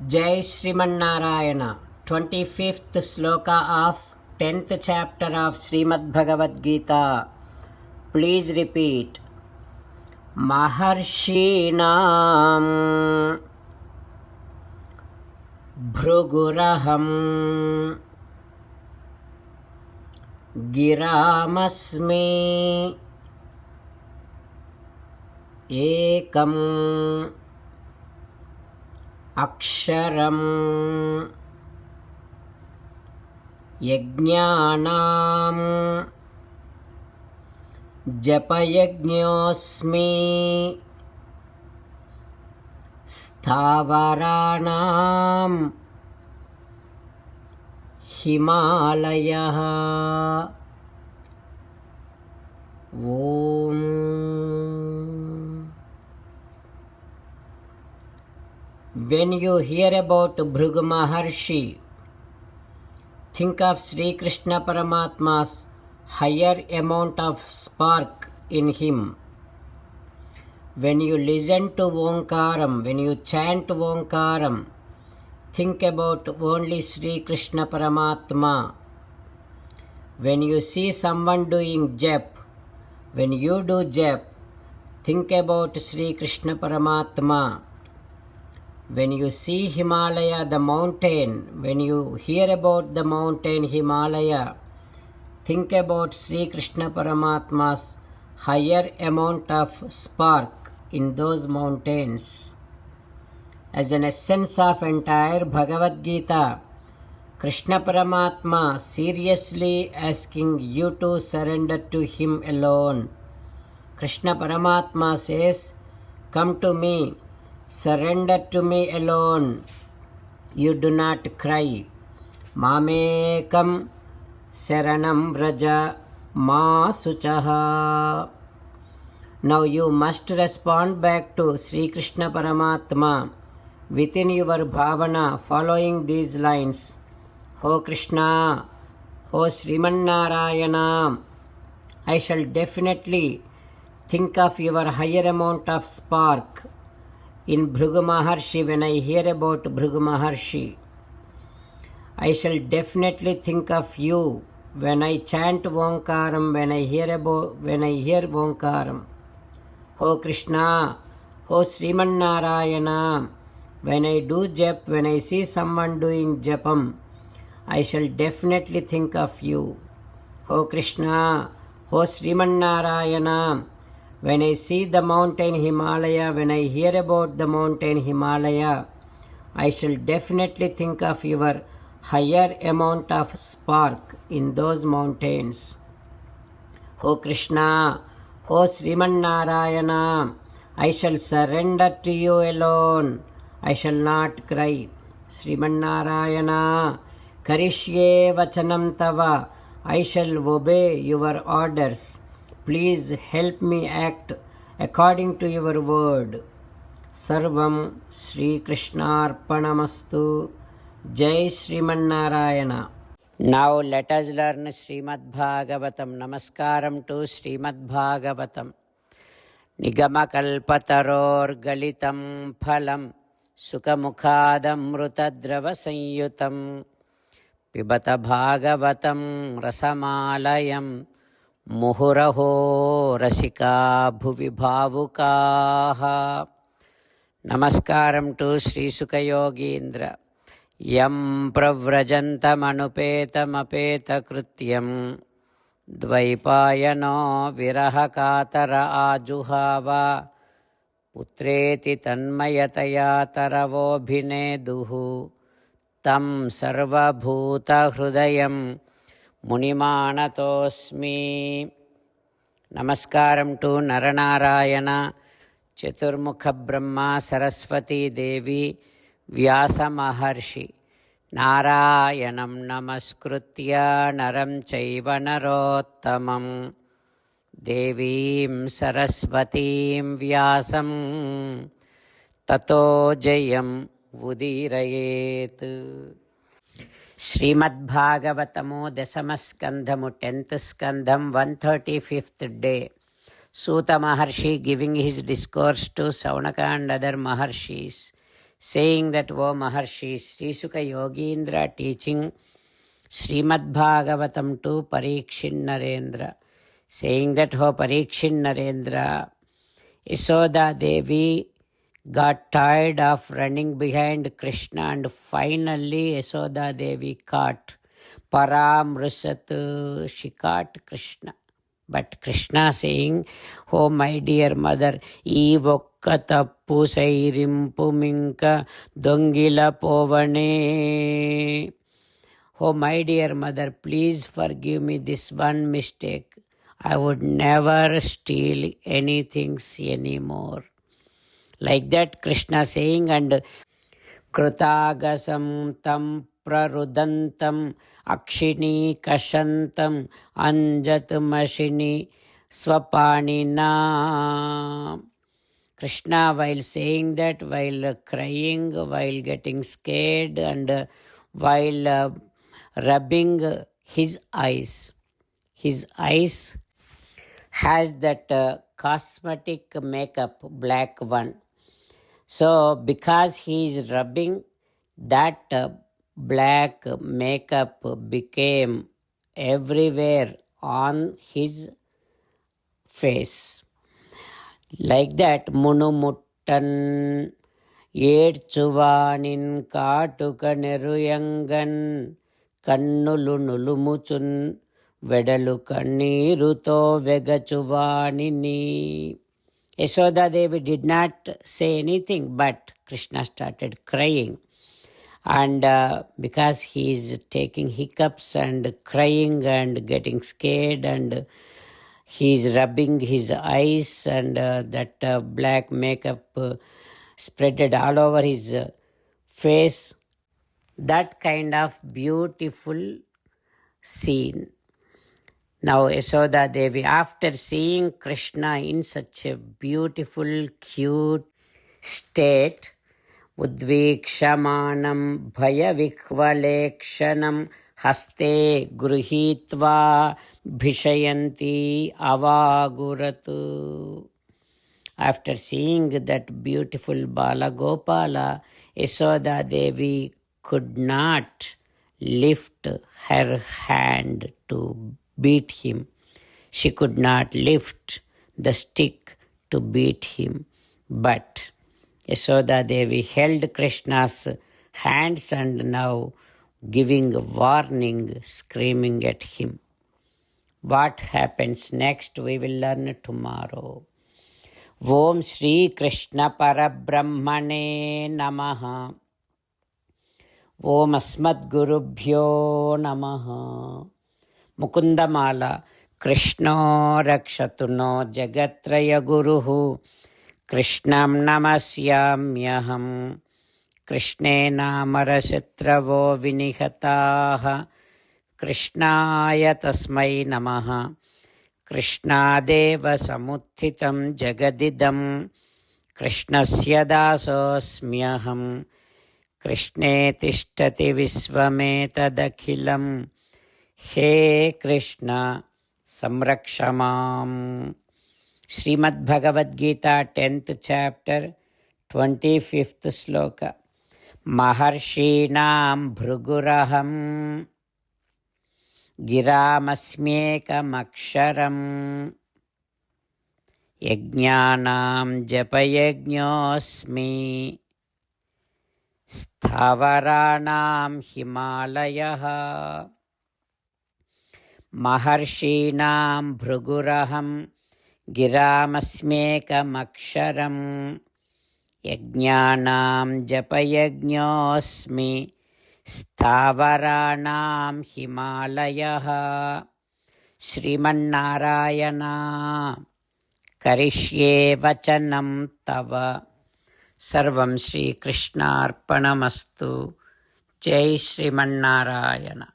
Jai Srimannarayana. 25th sloka of 10th chapter of Srimad Bhagavad Gita. Please repeat. Maharshinam Bhruguraham Giramasmi Ekam Aksharam Yajnanam Japayajñosmi Stavaranam Himalayah. Om. When you hear about Bhrigu Maharshi, think of Sri Krishna Paramatma's higher amount of spark in him. When you listen to Omkaram, when you chant Omkaram, think about only Sri Krishna Paramatma. When you see someone doing jap, when you do jap, think about Sri Krishna Paramatma. When you see Himalaya, the mountain, when you hear about the mountain Himalaya, think about Sri Krishna Paramatma's higher amount of spark in those mountains. As an essence of entire Bhagavad Gita, Krishna Paramatma seriously asking you to surrender to him alone. Krishna Paramatma says, "Come to me, surrender to me alone. You do not cry. Mamekam Saranam Vraja Ma Suchaha." Now you must respond back to Sri Krishna Paramatma within your bhavana following these lines. O Krishna, O Srimannarayana, I shall definitely think of your higher amount of spark in Bhrigu Maharshi when I hear about Bhrigu Maharshi. I shall definitely think of you when I chant Omkaram, when I hear Omkaram. O Krishna, O Srimannarayana, when I do jap, when I see someone doing japam, I shall definitely think of you. O Krishna, O Srimannarayana, when I see the mountain Himalaya, when I hear about the mountain Himalaya, I shall definitely think of your higher amount of spark in those mountains. O Krishna, O Srimannarayana, I shall surrender to you alone. I shall not cry. Srimannarayana, Karishye Vachanam Tava, I shall obey your orders. Please help me act according to your word. Sarvam Sri Krishnarpanamastu. Jai Srimannarayana. Now let us learn Srimad Bhagavatam. Namaskaram to Srimad Bhagavatam. Nigamakalpatarorgalitam phalam sukamukhadamrutadrava Pibata Bhagavatam rasamalayam muhuraho rasika bhuvi bhavukaha. Namaskaram to Sri Sukayogindra. Yam pravrajantamapeta dvaipayano virahakatara ajuhava putreti tanmayataya taravobhineduhu tam sarvabhuta hrudayam munimanatosmi. Namaskaram to Naranarayana, Chaturmukha Brahma, Saraswati Devi, Vyasa Maharshi. Narayanam namaskritya naram chaiva narottamam devim saraswatim vyasam tato jayam udirayet. Srimad Bhagavatamo Dasamaskandhamu 10th Skandham 135th day. Suta Maharshi giving his discourse to Saunaka and other Maharshis saying that, O Maharshi, Sri Sukha Yogindra teaching Srimad Bhagavatam to Parikshin Narendra, saying that, O Parikshin Narendra, Yasoda Devi got tired of running behind Krishna and finally Yasoda Devi caught Paramrusat, she caught Krishna. But Krishna saying, oh my dear mother, ee okka tappu sairimpu minka dongila povane. Oh my dear mother, please forgive me this one mistake. I would never steal anything anymore. Like that Krishna saying, and Krutagasam tam prarudantam akshini kashantam anjat mashini swapanina. Krishna, while saying that, while crying, while getting scared, and while rubbing his eyes has that cosmetic makeup, black one. So because he is rubbing, that black makeup became everywhere on his face. Like that, Munumuttan Yedchuvanin Katuka Neruyangan Kannulu Nulumuchun Vedalu Kanniruto Vegachuvanini. Yasoda Devi did not say anything, but Krishna started crying. And because he is taking hiccups and crying and getting scared, and he is rubbing his eyes, and that black makeup spreaded all over his face, that kind of beautiful scene. Now Yasoda Devi, after seeing Krishna in such a beautiful, cute state, Udvikshamanam Bhayavikvalekshanam Haste Gruhitva Bhishayanti Avaguratu. After seeing that beautiful Bala Gopala, Yasoda Devi could not lift her hand to beat him. She could not lift the stick to beat him. But Yasoda Devi held Krishna's hands and now giving a warning, screaming at him. What happens next we will learn tomorrow. Om Shri Krishna Parabrahmane Namaha. Om Asmadgurubhyo Namaha. Mukundamala. Krishno Rakshatu no Jagatraya Guruhu. Krishnam Namasyamyaham. Krishne Namarashatravo Vinihataha. Krishnaya Tasmai Namaha. Krishnadeva Samuthitam Jagadidam. Krishnasya Dasosmyaham. Krishne Tishtati Visvametadakhilam. He Krishna Samrakshamam. Srimad Bhagavad Gita 10th chapter 25th sloka. Maharshinam Bhruguraham Giramasmyekamaksharam Yajnanam Japayajñosmi Stavaranam Himalayaha. Maharshinam Bhruguraham Giramasmyekamaksharam Yajnanam Japayajñosmi Stavaranam Himalayaha. Srimannarayana Karishye Vachanam Tava. Sarvam Shri Krishnarpanamastu. Jai Srimannarayana.